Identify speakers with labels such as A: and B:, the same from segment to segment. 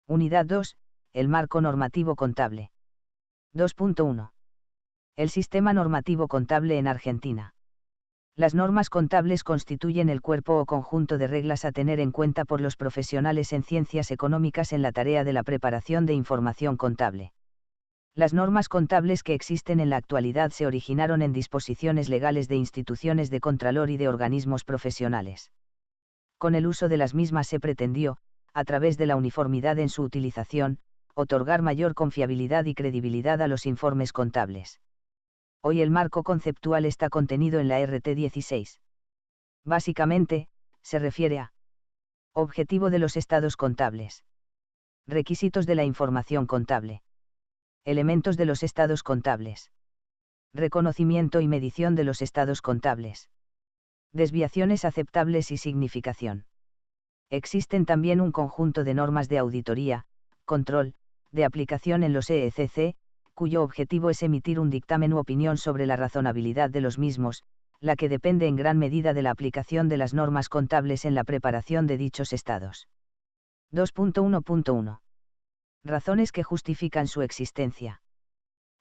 A: Unidad 2, el marco normativo contable. 2.1. El sistema normativo contable en Argentina. Las normas contables constituyen el cuerpo o conjunto de reglas a tener en cuenta por los profesionales en ciencias económicas en la tarea de la preparación de información contable. Las normas contables que existen en la actualidad se originaron en disposiciones legales de instituciones de contralor y de organismos profesionales. Con el uso de las mismas se pretendió, a través de la uniformidad en su utilización, otorgar mayor confiabilidad y credibilidad a los informes contables. Hoy el marco conceptual está contenido en la RT 16. Básicamente, se refiere a objetivo de los estados contables, requisitos de la información contable, elementos de los estados contables, reconocimiento y medición de los estados contables, desviaciones aceptables y significación. Existen también un conjunto de normas de auditoría, control, de aplicación en los EECC, cuyo objetivo es emitir un dictamen u opinión sobre la razonabilidad de los mismos, la que depende en gran medida de la aplicación de las normas contables en la preparación de dichos estados. 2.1.1. Razones que justifican su existencia.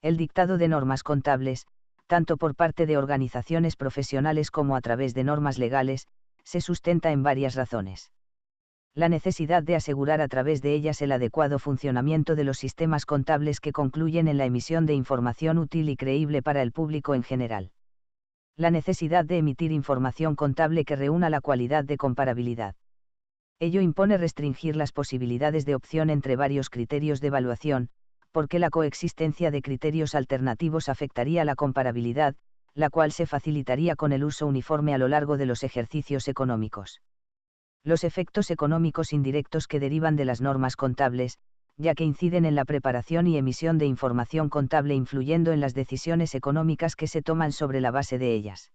A: El dictado de normas contables, tanto por parte de organizaciones profesionales como a través de normas legales, se sustenta en varias razones. La necesidad de asegurar a través de ellas el adecuado funcionamiento de los sistemas contables que concluyen en la emisión de información útil y creíble para el público en general. La necesidad de emitir información contable que reúna la cualidad de comparabilidad. Ello impone restringir las posibilidades de opción entre varios criterios de evaluación, porque la coexistencia de criterios alternativos afectaría la comparabilidad, la cual se facilitaría con el uso uniforme a lo largo de los ejercicios económicos. Los efectos económicos indirectos que derivan de las normas contables, ya que inciden en la preparación y emisión de información contable influyendo en las decisiones económicas que se toman sobre la base de ellas.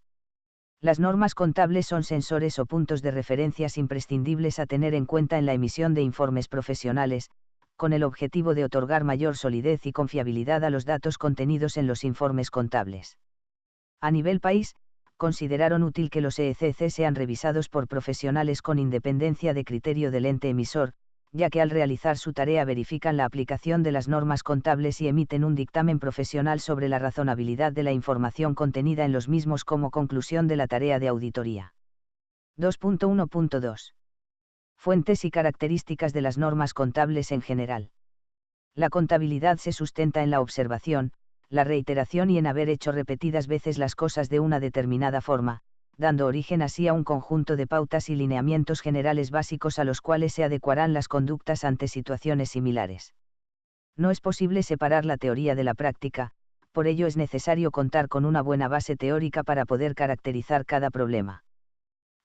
A: Las normas contables son sensores o puntos de referencias imprescindibles a tener en cuenta en la emisión de informes profesionales, con el objetivo de otorgar mayor solidez y confiabilidad a los datos contenidos en los informes contables. A nivel país, consideraron útil que los EECC sean revisados por profesionales con independencia de criterio del ente emisor, ya que al realizar su tarea verifican la aplicación de las normas contables y emiten un dictamen profesional sobre la razonabilidad de la información contenida en los mismos como conclusión de la tarea de auditoría. 2.1.2. Fuentes y características de las normas contables en general. La contabilidad se sustenta en la observación, la reiteración y en haber hecho repetidas veces las cosas de una determinada forma, dando origen así a un conjunto de pautas y lineamientos generales básicos a los cuales se adecuarán las conductas ante situaciones similares. No es posible separar la teoría de la práctica, por ello es necesario contar con una buena base teórica para poder caracterizar cada problema.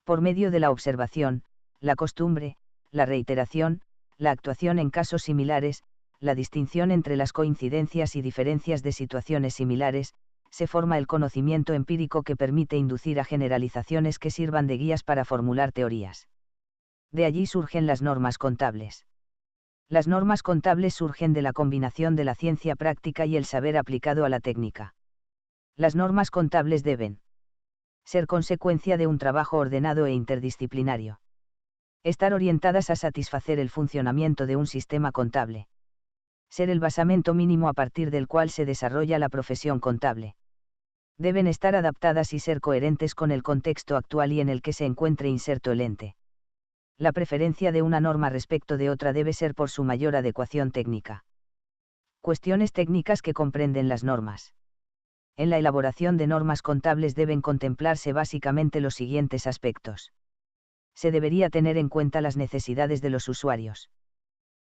A: Por medio de la observación, la costumbre, la reiteración, la actuación en casos similares, la distinción entre las coincidencias y diferencias de situaciones similares, se forma el conocimiento empírico que permite inducir a generalizaciones que sirvan de guías para formular teorías. De allí surgen las normas contables. Las normas contables surgen de la combinación de la ciencia práctica y el saber aplicado a la técnica. Las normas contables deben ser consecuencia de un trabajo ordenado e interdisciplinario. Estar orientadas a satisfacer el funcionamiento de un sistema contable. Ser el basamento mínimo a partir del cual se desarrolla la profesión contable. Deben estar adaptadas y ser coherentes con el contexto actual y en el que se encuentre inserto el ente. La preferencia de una norma respecto de otra debe ser por su mayor adecuación técnica. Cuestiones técnicas que comprenden las normas. En la elaboración de normas contables deben contemplarse básicamente los siguientes aspectos. Se debería tener en cuenta las necesidades de los usuarios.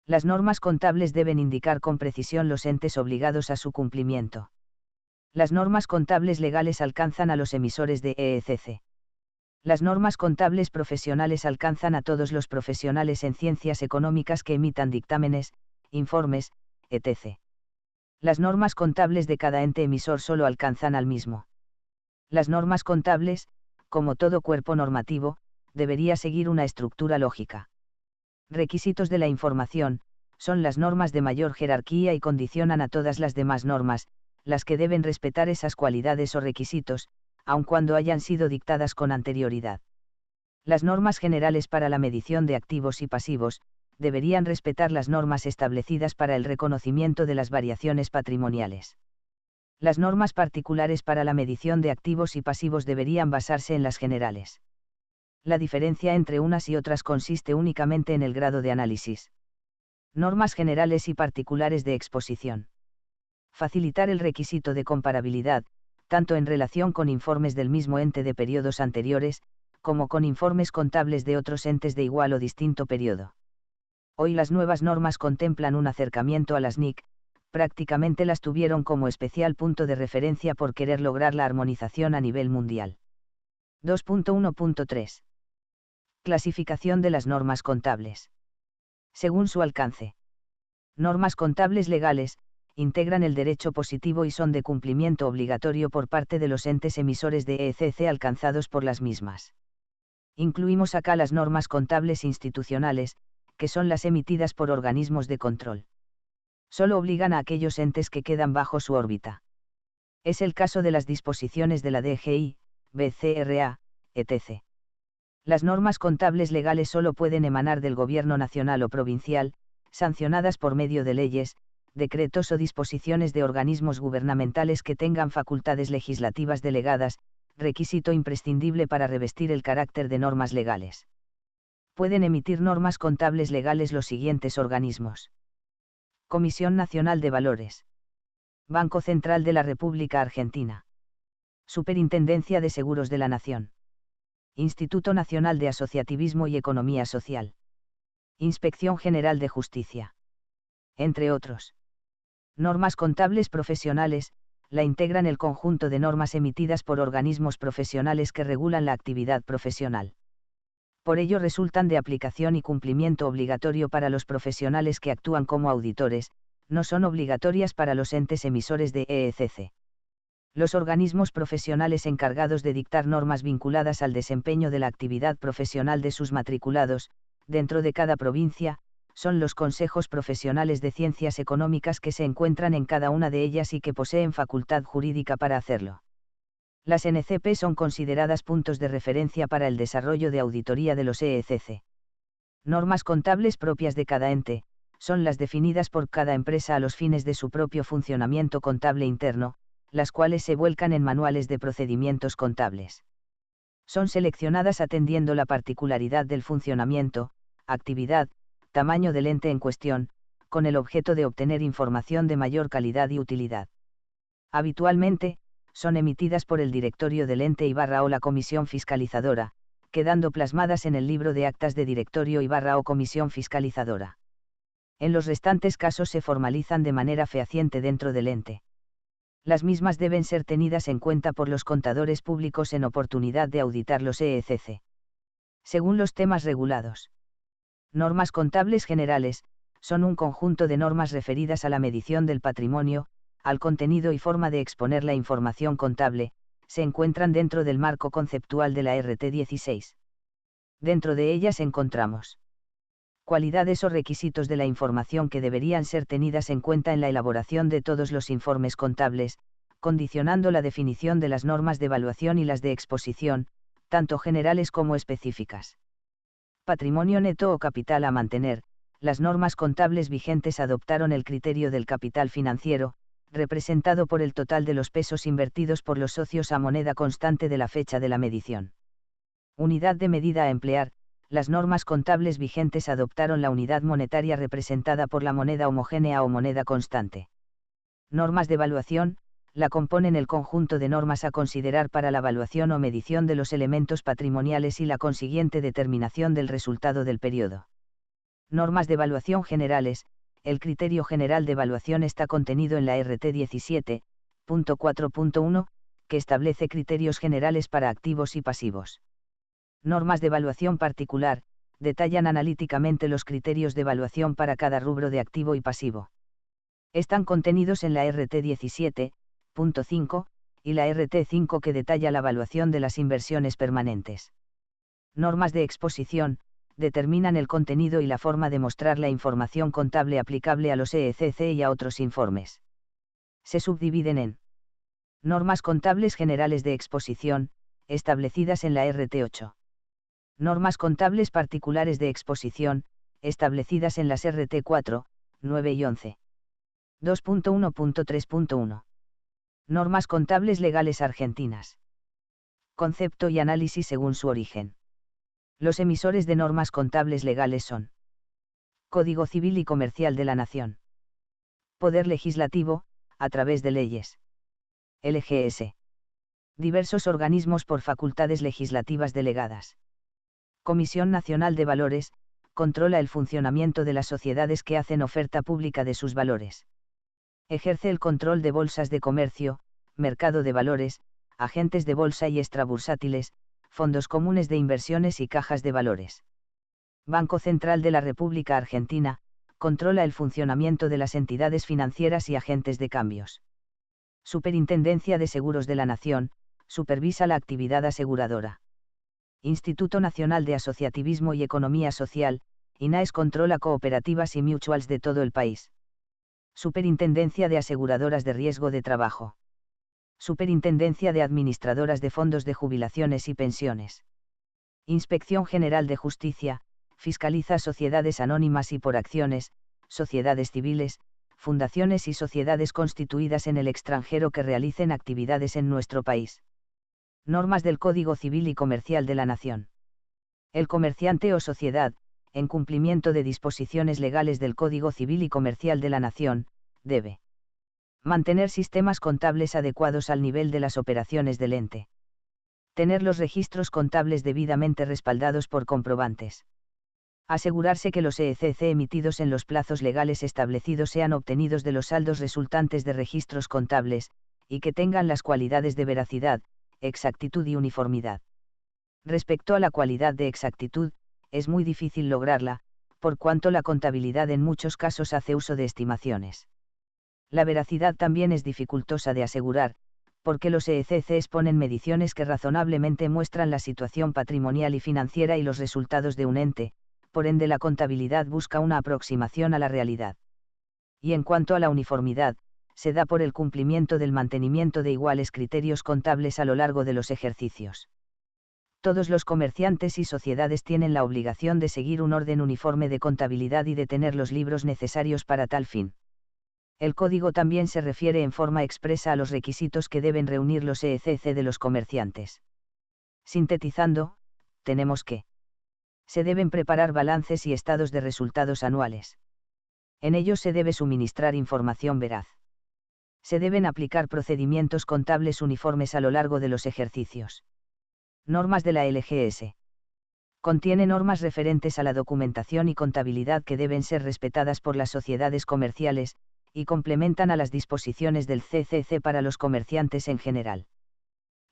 A: Las normas contables deben indicar con precisión los entes obligados a su cumplimiento. Las normas contables legales alcanzan a los emisores de EECC. Las normas contables profesionales alcanzan a todos los profesionales en ciencias económicas que emitan dictámenes, informes, etc. Las normas contables de cada ente emisor solo alcanzan al mismo. Las normas contables, como todo cuerpo normativo, debería seguir una estructura lógica. Requisitos de la información, son las normas de mayor jerarquía y condicionan a todas las demás normas, las que deben respetar esas cualidades o requisitos, aun cuando hayan sido dictadas con anterioridad. Las normas generales para la medición de activos y pasivos, deberían respetar las normas establecidas para el reconocimiento de las variaciones patrimoniales. Las normas particulares para la medición de activos y pasivos deberían basarse en las generales. La diferencia entre unas y otras consiste únicamente en el grado de análisis. Normas generales y particulares de exposición. Facilitar el requisito de comparabilidad, tanto en relación con informes del mismo ente de periodos anteriores, como con informes contables de otros entes de igual o distinto periodo. Hoy las nuevas normas contemplan un acercamiento a las NIC, prácticamente las tuvieron como especial punto de referencia por querer lograr la armonización a nivel mundial. 2.1.3. Clasificación de las normas contables. Según su alcance. Normas contables legales, integran el derecho positivo y son de cumplimiento obligatorio por parte de los entes emisores de ECC alcanzados por las mismas. Incluimos acá las normas contables institucionales, que son las emitidas por organismos de control. Solo obligan a aquellos entes que quedan bajo su órbita. Es el caso de las disposiciones de la DGI, BCRA, etc. Las normas contables legales solo pueden emanar del Gobierno nacional o provincial, sancionadas por medio de leyes, decretos o disposiciones de organismos gubernamentales que tengan facultades legislativas delegadas, requisito imprescindible para revestir el carácter de normas legales. Pueden emitir normas contables legales los siguientes organismos: Comisión Nacional de Valores, Banco Central de la República Argentina, Superintendencia de Seguros de la Nación, Instituto Nacional de Asociativismo y Economía Social, Inspección General de Justicia, entre otros. Normas contables profesionales, la integran el conjunto de normas emitidas por organismos profesionales que regulan la actividad profesional. Por ello resultan de aplicación y cumplimiento obligatorio para los profesionales que actúan como auditores, no son obligatorias para los entes emisores de ECC. Los organismos profesionales encargados de dictar normas vinculadas al desempeño de la actividad profesional de sus matriculados, dentro de cada provincia, son los consejos profesionales de ciencias económicas que se encuentran en cada una de ellas y que poseen facultad jurídica para hacerlo. Las NCP son consideradas puntos de referencia para el desarrollo de auditoría de los ECC. Normas contables propias de cada ente, son las definidas por cada empresa a los fines de su propio funcionamiento contable interno, las cuales se vuelcan en manuales de procedimientos contables. Son seleccionadas atendiendo la particularidad del funcionamiento, actividad, tamaño del ente en cuestión, con el objeto de obtener información de mayor calidad y utilidad. Habitualmente, son emitidas por el directorio del ente o la comisión fiscalizadora, quedando plasmadas en el libro de actas de directorio o comisión fiscalizadora. En los restantes casos se formalizan de manera fehaciente dentro del ente. Las mismas deben ser tenidas en cuenta por los contadores públicos en oportunidad de auditar los ECC. Según los temas regulados. Normas contables generales, son un conjunto de normas referidas a la medición del patrimonio, al contenido y forma de exponer la información contable, se encuentran dentro del marco conceptual de la RT 16. Dentro de ellas encontramos cualidades o requisitos de la información que deberían ser tenidas en cuenta en la elaboración de todos los informes contables, condicionando la definición de las normas de evaluación y las de exposición, tanto generales como específicas. Patrimonio neto o capital a mantener. Las normas contables vigentes adoptaron el criterio del capital financiero, representado por el total de los pesos invertidos por los socios a moneda constante de la fecha de la medición. Unidad de medida a emplear. Las normas contables vigentes adoptaron la unidad monetaria representada por la moneda homogénea o moneda constante. Normas de evaluación. La componen el conjunto de normas a considerar para la evaluación o medición de los elementos patrimoniales y la consiguiente determinación del resultado del periodo. Normas de evaluación generales. El criterio general de evaluación está contenido en la RT 17.4.1, que establece criterios generales para activos y pasivos. Normas de evaluación particular, detallan analíticamente los criterios de evaluación para cada rubro de activo y pasivo. Están contenidos en la RT 17.5, y la RT 5 que detalla la evaluación de las inversiones permanentes. Normas de exposición, determinan el contenido y la forma de mostrar la información contable aplicable a los ECC y a otros informes. Se subdividen en normas contables generales de exposición, establecidas en la RT 8. Normas contables particulares de exposición, establecidas en las RT 4, 9 y 11. 2.1.3.1. Normas contables legales argentinas. Concepto y análisis según su origen. Los emisores de normas contables legales son: Código Civil y Comercial de la Nación. Poder Legislativo, a través de leyes. LGS. Diversos organismos por facultades legislativas delegadas. Comisión Nacional de Valores, controla el funcionamiento de las sociedades que hacen oferta pública de sus valores. Ejerce el control de bolsas de comercio, mercado de valores, agentes de bolsa y extrabursátiles, fondos comunes de inversiones y cajas de valores. Banco Central de la República Argentina, controla el funcionamiento de las entidades financieras y agentes de cambios. Superintendencia de Seguros de la Nación, supervisa la actividad aseguradora. Instituto Nacional de Asociativismo y Economía Social, INAES, controla cooperativas y mutuals de todo el país. Superintendencia de Aseguradoras de Riesgo de Trabajo. Superintendencia de Administradoras de Fondos de Jubilaciones y Pensiones. Inspección General de Justicia, fiscaliza sociedades anónimas y por acciones, sociedades civiles, fundaciones y sociedades constituidas en el extranjero que realicen actividades en nuestro país. Normas del Código Civil y Comercial de la Nación. El comerciante o sociedad, en cumplimiento de disposiciones legales del Código Civil y Comercial de la Nación, debe mantener sistemas contables adecuados al nivel de las operaciones del ente. Tener los registros contables debidamente respaldados por comprobantes. Asegurarse que los ECC emitidos en los plazos legales establecidos sean obtenidos de los saldos resultantes de registros contables, y que tengan las cualidades de veracidad, exactitud y uniformidad. Respecto a la cualidad de exactitud, es muy difícil lograrla, por cuanto la contabilidad en muchos casos hace uso de estimaciones. La veracidad también es dificultosa de asegurar, porque los ECC exponen mediciones que razonablemente muestran la situación patrimonial y financiera y los resultados de un ente, por ende la contabilidad busca una aproximación a la realidad. Y en cuanto a la uniformidad, se da por el cumplimiento del mantenimiento de iguales criterios contables a lo largo de los ejercicios. Todos los comerciantes y sociedades tienen la obligación de seguir un orden uniforme de contabilidad y de tener los libros necesarios para tal fin. El código también se refiere en forma expresa a los requisitos que deben reunir los ECC de los comerciantes. Sintetizando, tenemos que: se deben preparar balances y estados de resultados anuales. En ellos se debe suministrar información veraz. Se deben aplicar procedimientos contables uniformes a lo largo de los ejercicios. Normas de la LGS. Contiene normas referentes a la documentación y contabilidad que deben ser respetadas por las sociedades comerciales, y complementan a las disposiciones del CCC para los comerciantes en general.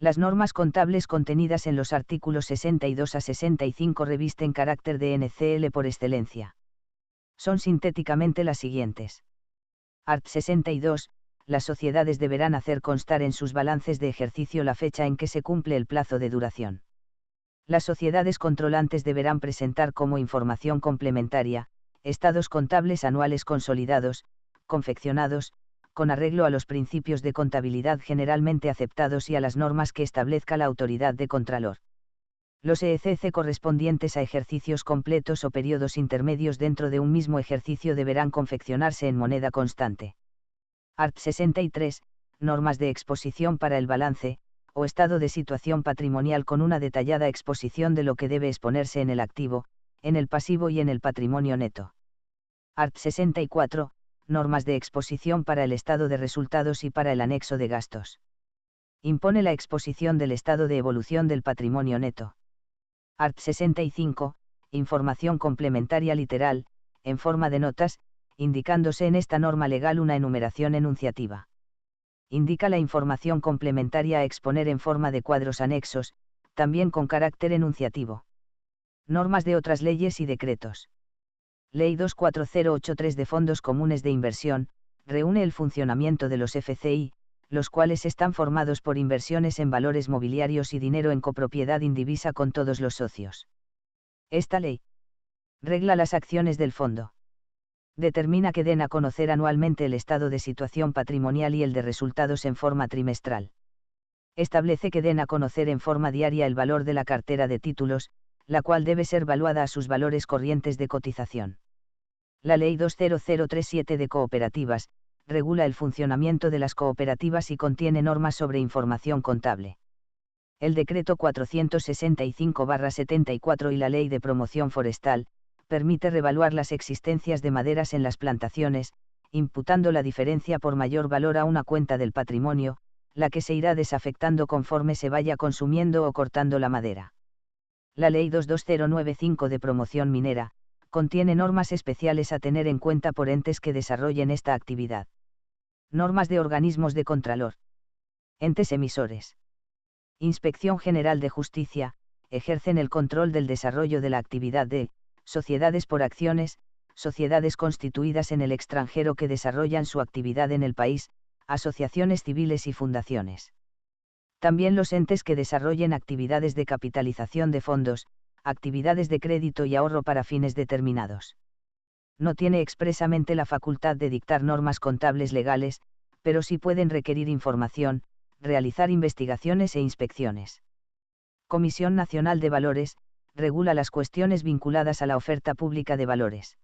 A: Las normas contables contenidas en los artículos 62 a 65 revisten carácter de NCL por excelencia. Son sintéticamente las siguientes. Art. 62. Las sociedades deberán hacer constar en sus balances de ejercicio la fecha en que se cumple el plazo de duración. Las sociedades controlantes deberán presentar como información complementaria, estados contables anuales consolidados, confeccionados, con arreglo a los principios de contabilidad generalmente aceptados y a las normas que establezca la autoridad de contralor. Los ECC correspondientes a ejercicios completos o periodos intermedios dentro de un mismo ejercicio deberán confeccionarse en moneda constante. Art. 63. Normas de exposición para el balance, o estado de situación patrimonial con una detallada exposición de lo que debe exponerse en el activo, en el pasivo y en el patrimonio neto. Art. 64. Normas de exposición para el estado de resultados y para el anexo de gastos. Impone la exposición del estado de evolución del patrimonio neto. Art. 65. Información complementaria literal, en forma de notas, indicándose en esta norma legal una enumeración enunciativa. Indica la información complementaria a exponer en forma de cuadros anexos, también con carácter enunciativo. Normas de otras leyes y decretos. Ley 24083 de Fondos Comunes de Inversión, reúne el funcionamiento de los FCI, los cuales están formados por inversiones en valores mobiliarios y dinero en copropiedad indivisa con todos los socios. Esta ley regla las acciones del fondo. Determina que den a conocer anualmente el estado de situación patrimonial y el de resultados en forma trimestral. Establece que den a conocer en forma diaria el valor de la cartera de títulos, la cual debe ser valuada a sus valores corrientes de cotización. La Ley 20037 de Cooperativas, regula el funcionamiento de las cooperativas y contiene normas sobre información contable. El Decreto 465/74 y la Ley de Promoción Forestal, permite revaluar las existencias de maderas en las plantaciones, imputando la diferencia por mayor valor a una cuenta del patrimonio, la que se irá desafectando conforme se vaya consumiendo o cortando la madera. La Ley 22095 de Promoción Minera, contiene normas especiales a tener en cuenta por entes que desarrollen esta actividad. Normas de organismos de contralor. Entes emisores. Inspección General de Justicia, ejercen el control del desarrollo de la actividad de sociedades por acciones, sociedades constituidas en el extranjero que desarrollan su actividad en el país, asociaciones civiles y fundaciones. También los entes que desarrollen actividades de capitalización de fondos, actividades de crédito y ahorro para fines determinados. No tiene expresamente la facultad de dictar normas contables legales, pero sí pueden requerir información, realizar investigaciones e inspecciones. Comisión Nacional de Valores, regula las cuestiones vinculadas a la oferta pública de valores.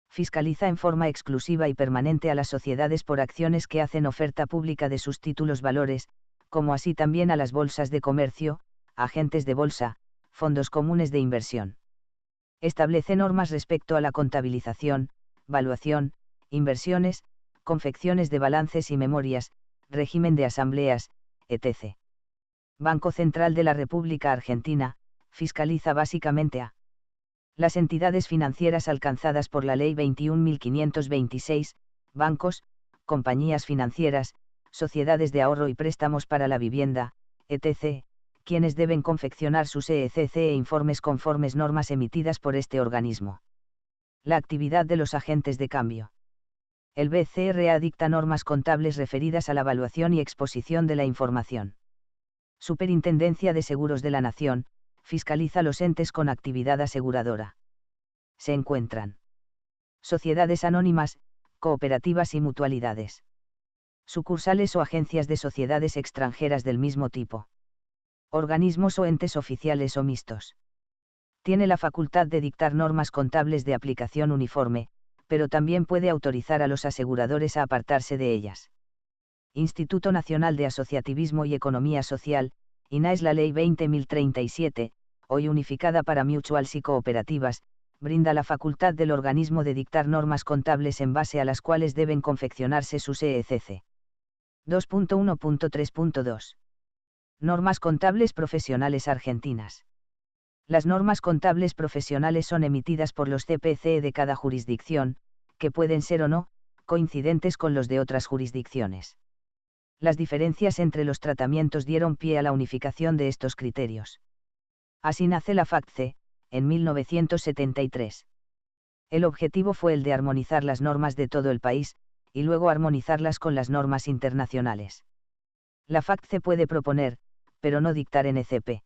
A: Fiscaliza en forma exclusiva y permanente a las sociedades por acciones que hacen oferta pública de sus títulos valores, como así también a las bolsas de comercio, agentes de bolsa, fondos comunes de inversión. Establece normas respecto a la contabilización, valuación, inversiones, confecciones de balances y memorias, régimen de asambleas, etc. Banco Central de la República Argentina, fiscaliza básicamente a las entidades financieras alcanzadas por la Ley 21.526, bancos, compañías financieras, sociedades de ahorro y préstamos para la vivienda, etc., quienes deben confeccionar sus ECC e informes conformes normas emitidas por este organismo. La actividad de los agentes de cambio. El BCRA dicta normas contables referidas a la evaluación y exposición de la información. Superintendencia de Seguros de la Nación, fiscaliza los entes con actividad aseguradora. Se encuentran sociedades anónimas, cooperativas y mutualidades. Sucursales o agencias de sociedades extranjeras del mismo tipo. Organismos o entes oficiales o mixtos. Tiene la facultad de dictar normas contables de aplicación uniforme, pero también puede autorizar a los aseguradores a apartarse de ellas. Instituto Nacional de Asociativismo y Economía Social, INA es la Ley 20.037, hoy unificada para mutuals y cooperativas, brinda la facultad del organismo de dictar normas contables en base a las cuales deben confeccionarse sus ECC. 2.1.3.2. Normas contables profesionales argentinas. Las normas contables profesionales son emitidas por los CPCE de cada jurisdicción, que pueden ser o no, coincidentes con los de otras jurisdicciones. Las diferencias entre los tratamientos dieron pie a la unificación de estos criterios. Así nace la FACCE, en 1973. El objetivo fue el de armonizar las normas de todo el país, y luego armonizarlas con las normas internacionales. La FACCE puede proponer, pero no dictar NCP.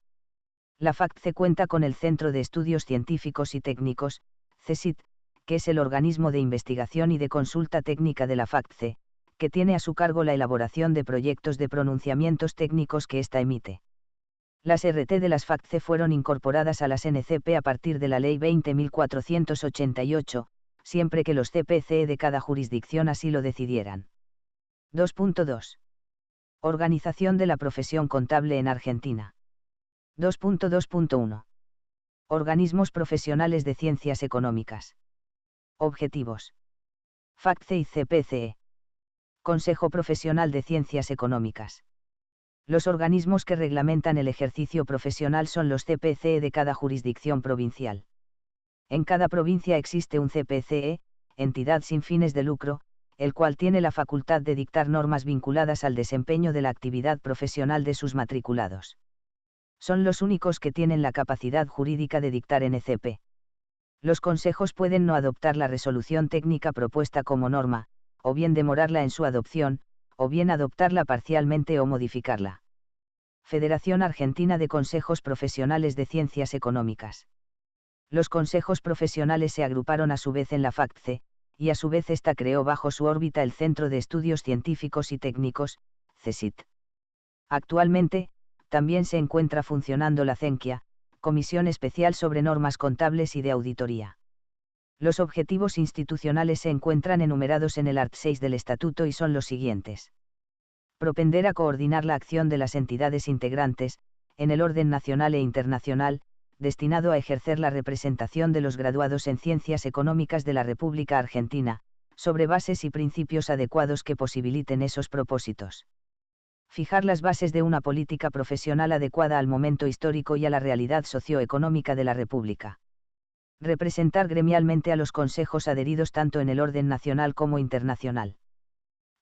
A: La FACCE cuenta con el Centro de Estudios Científicos y Técnicos, CESIT, que es el organismo de investigación y de consulta técnica de la FACCE, que tiene a su cargo la elaboración de proyectos de pronunciamientos técnicos que ésta emite. Las RT de las FACCE fueron incorporadas a las NCP a partir de la Ley 20.488, siempre que los CPCE de cada jurisdicción así lo decidieran. 2.2. Organización de la profesión contable en Argentina. 2.2.1. Organismos profesionales de ciencias económicas. Objetivos. FACCE y CPCE. Consejo Profesional de Ciencias Económicas. Los organismos que reglamentan el ejercicio profesional son los CPCE de cada jurisdicción provincial. En cada provincia existe un CPCE, entidad sin fines de lucro, el cual tiene la facultad de dictar normas vinculadas al desempeño de la actividad profesional de sus matriculados. Son los únicos que tienen la capacidad jurídica de dictar NCP. Los consejos pueden no adoptar la resolución técnica propuesta como norma, o bien demorarla en su adopción, o bien adoptarla parcialmente o modificarla. Federación Argentina de Consejos Profesionales de Ciencias Económicas. Los consejos profesionales se agruparon a su vez en la FACCE, y a su vez esta creó bajo su órbita el Centro de Estudios Científicos y Técnicos, CESIT. Actualmente, también se encuentra funcionando la CENQUIA, Comisión Especial sobre Normas Contables y de Auditoría. Los objetivos institucionales se encuentran enumerados en el art. 6 del Estatuto y son los siguientes. Propender a coordinar la acción de las entidades integrantes, en el orden nacional e internacional, destinado a ejercer la representación de los graduados en Ciencias Económicas de la República Argentina, sobre bases y principios adecuados que posibiliten esos propósitos. Fijar las bases de una política profesional adecuada al momento histórico y a la realidad socioeconómica de la República. Representar gremialmente a los consejos adheridos tanto en el orden nacional como internacional.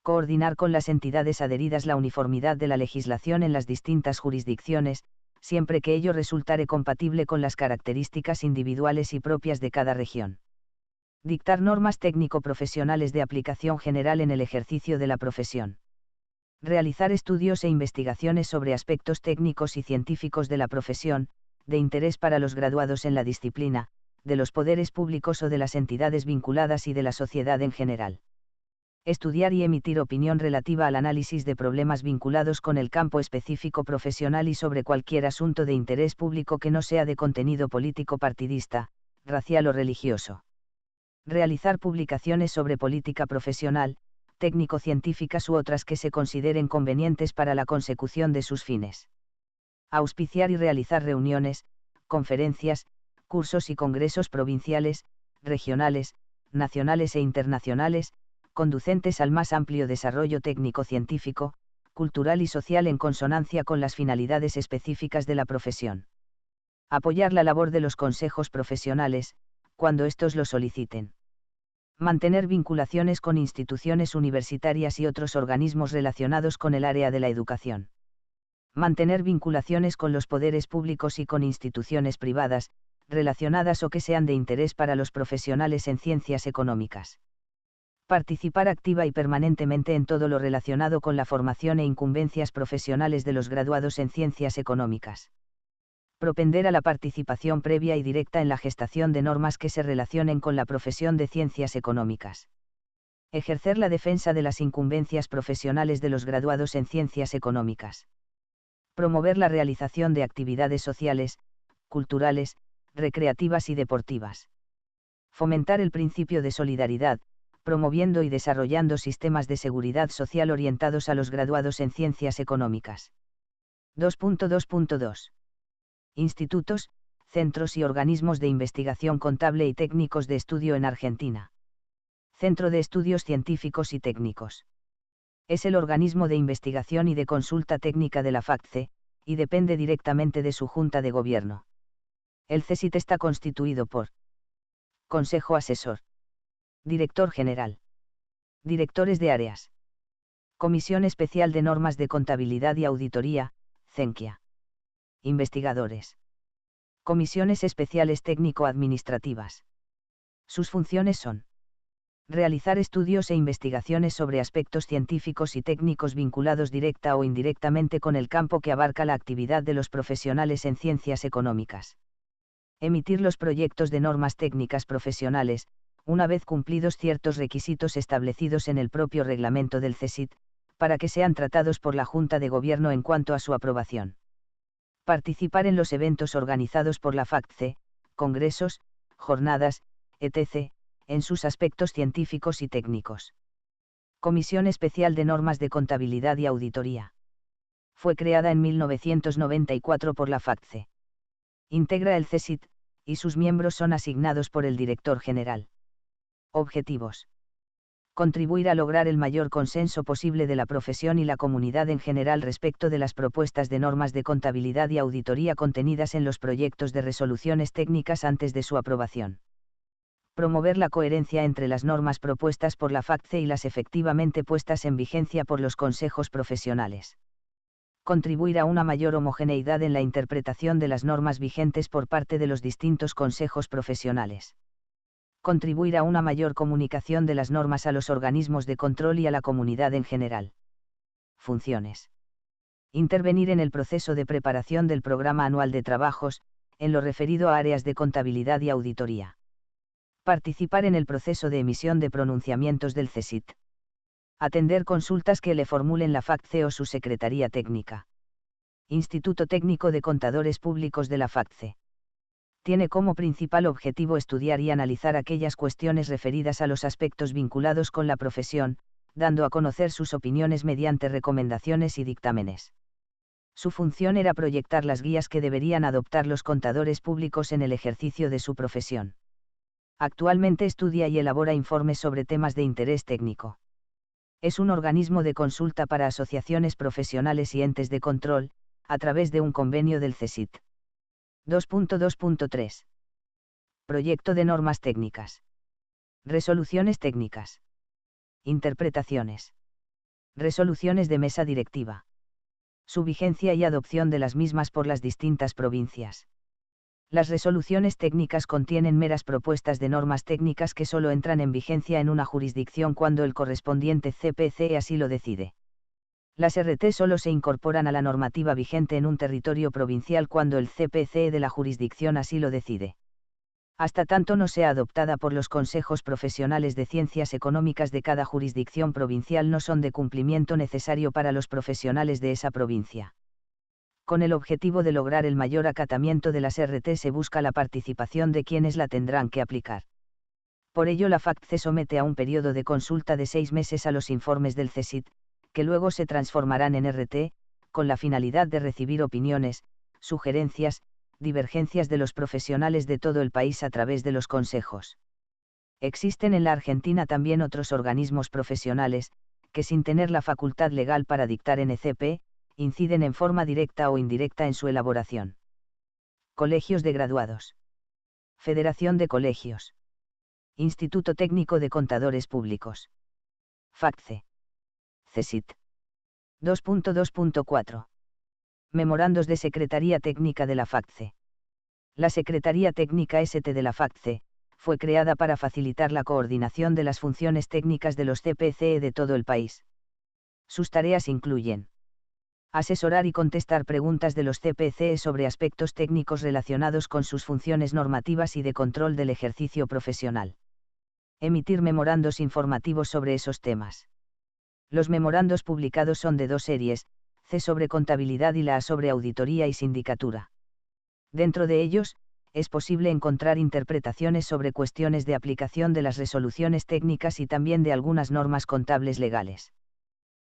A: Coordinar con las entidades adheridas la uniformidad de la legislación en las distintas jurisdicciones, siempre que ello resultare compatible con las características individuales y propias de cada región. Dictar normas técnico-profesionales de aplicación general en el ejercicio de la profesión. Realizar estudios e investigaciones sobre aspectos técnicos y científicos de la profesión, de interés para los graduados en la disciplina, de los poderes públicos o de las entidades vinculadas y de la sociedad en general. Estudiar y emitir opinión relativa al análisis de problemas vinculados con el campo específico profesional y sobre cualquier asunto de interés público que no sea de contenido político partidista, racial o religioso. Realizar publicaciones sobre política profesional, técnico-científicas u otras que se consideren convenientes para la consecución de sus fines. Auspiciar y realizar reuniones, conferencias, cursos y congresos provinciales, regionales, nacionales e internacionales, conducentes al más amplio desarrollo técnico-científico, cultural y social en consonancia con las finalidades específicas de la profesión. Apoyar la labor de los consejos profesionales, cuando éstos lo soliciten. Mantener vinculaciones con instituciones universitarias y otros organismos relacionados con el área de la educación. Mantener vinculaciones con los poderes públicos y con instituciones privadas, relacionadas o que sean de interés para los profesionales en ciencias económicas. Participar activa y permanentemente en todo lo relacionado con la formación e incumbencias profesionales de los graduados en ciencias económicas. Propender a la participación previa y directa en la gestación de normas que se relacionen con la profesión de ciencias económicas. Ejercer la defensa de las incumbencias profesionales de los graduados en ciencias económicas. Promover la realización de actividades sociales, culturales, recreativas y deportivas. Fomentar el principio de solidaridad, promoviendo y desarrollando sistemas de seguridad social orientados a los graduados en ciencias económicas. 2.2.2. Institutos, centros y organismos de investigación contable y técnicos de estudio en Argentina. Centro de Estudios Científicos y Técnicos. Es el organismo de investigación y de consulta técnica de la FACTCE, y depende directamente de su Junta de Gobierno. El CSIT está constituido por Consejo Asesor, Director General, Directores de Áreas, Comisión Especial de Normas de Contabilidad y Auditoría, CENQUIA, Investigadores, Comisiones Especiales Técnico-Administrativas. Sus funciones son: realizar estudios e investigaciones sobre aspectos científicos y técnicos vinculados directa o indirectamente con el campo que abarca la actividad de los profesionales en ciencias económicas. Emitir los proyectos de normas técnicas profesionales, una vez cumplidos ciertos requisitos establecidos en el propio reglamento del CSIT, para que sean tratados por la Junta de Gobierno en cuanto a su aprobación. Participar en los eventos organizados por la FACTCE, congresos, jornadas, etc., en sus aspectos científicos y técnicos. Comisión Especial de Normas de Contabilidad y Auditoría. Fue creada en 1994 por la FACTCE. Integra el CSIT, y sus miembros son asignados por el Director General. Objetivos: contribuir a lograr el mayor consenso posible de la profesión y la comunidad en general respecto de las propuestas de normas de contabilidad y auditoría contenidas en los proyectos de resoluciones técnicas antes de su aprobación. Promover la coherencia entre las normas propuestas por la FACTCE y las efectivamente puestas en vigencia por los consejos profesionales. Contribuir a una mayor homogeneidad en la interpretación de las normas vigentes por parte de los distintos consejos profesionales. Contribuir a una mayor comunicación de las normas a los organismos de control y a la comunidad en general. Funciones: intervenir en el proceso de preparación del Programa Anual de Trabajos, en lo referido a áreas de contabilidad y auditoría. Participar en el proceso de emisión de pronunciamientos del CSIT. Atender consultas que le formulen la FACTCE o su Secretaría Técnica. Instituto Técnico de Contadores Públicos de la FACTCE. Tiene como principal objetivo estudiar y analizar aquellas cuestiones referidas a los aspectos vinculados con la profesión, dando a conocer sus opiniones mediante recomendaciones y dictámenes. Su función era proyectar las guías que deberían adoptar los contadores públicos en el ejercicio de su profesión. Actualmente estudia y elabora informes sobre temas de interés técnico. Es un organismo de consulta para asociaciones profesionales y entes de control, a través de un convenio del CSIC. 2.2.3. Proyecto de normas técnicas. Resoluciones técnicas. Interpretaciones. Resoluciones de mesa directiva. Su vigencia y adopción de las mismas por las distintas provincias. Las resoluciones técnicas contienen meras propuestas de normas técnicas que solo entran en vigencia en una jurisdicción cuando el correspondiente CPCE así lo decide. Las RT solo se incorporan a la normativa vigente en un territorio provincial cuando el CPCE de la jurisdicción así lo decide. Hasta tanto no sea adoptada por los consejos profesionales de ciencias económicas de cada jurisdicción provincial, no son de cumplimiento necesario para los profesionales de esa provincia. Con el objetivo de lograr el mayor acatamiento de las RT se busca la participación de quienes la tendrán que aplicar. Por ello la FACT se somete a un periodo de consulta de 6 meses a los informes del CSIC, que luego se transformarán en RT, con la finalidad de recibir opiniones, sugerencias, divergencias de los profesionales de todo el país a través de los consejos. Existen en la Argentina también otros organismos profesionales, que sin tener la facultad legal para dictar NCP, inciden en forma directa o indirecta en su elaboración. Colegios de graduados. Federación de Colegios. Instituto Técnico de Contadores Públicos. FACTCE. CSIC. 2.2.4. Memorandos de Secretaría Técnica de la FACTCE. La Secretaría Técnica ST de la FACTCE fue creada para facilitar la coordinación de las funciones técnicas de los CPCE de todo el país. Sus tareas incluyen asesorar y contestar preguntas de los CPCE sobre aspectos técnicos relacionados con sus funciones normativas y de control del ejercicio profesional. Emitir memorandos informativos sobre esos temas. Los memorandos publicados son de dos series, C sobre contabilidad y la A sobre auditoría y sindicatura. Dentro de ellos, es posible encontrar interpretaciones sobre cuestiones de aplicación de las resoluciones técnicas y también de algunas normas contables legales.